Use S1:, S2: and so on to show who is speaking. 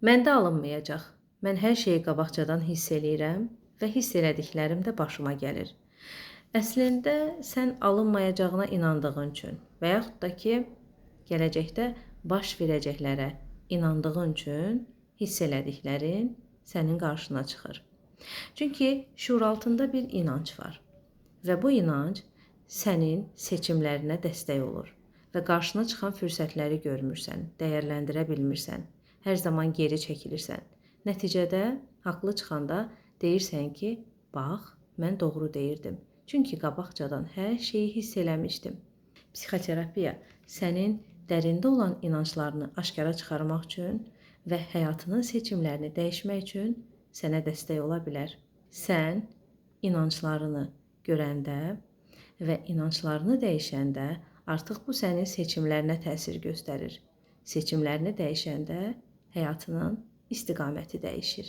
S1: Məndə alınmayacaq. Mən hər şeyi qabaqcadan hiss eləyirəm və hiss elədiklərim də başıma gəlir. Əslində sən alınmayacağına inandığın üçün və yaxud da ki, gələcəkdə baş verəcəklərə inandığın üçün hiss elədiklərin sənin qarşına çıxır. Çünki şuuraltında bir inanc var və bu inanc sənin seçimlərinə dəstək olur və qarşına çıxan fürsətləri görmürsən, dəyərləndirə bilmirsən, hər zaman geri çəkilirsən. Nəticədə haqlı çıxanda deyirsən ki, bax, mən doğru deyirdim. Çünki qabaqcadan hər şeyi hiss eləmişdim. Psixoterapiya sənin dərində olan inanclarını aşkara çıxarmaq üçün və həyatının seçimlərini dəyişmək üçün sənə dəstək ola bilər. Sən inanclarını görəndə və inanclarını dəyişəndə artıq bu sənin seçimlərinə təsir göstərir. Seçimlərini dəyişəndə həyatının istiqaməti dəyişir.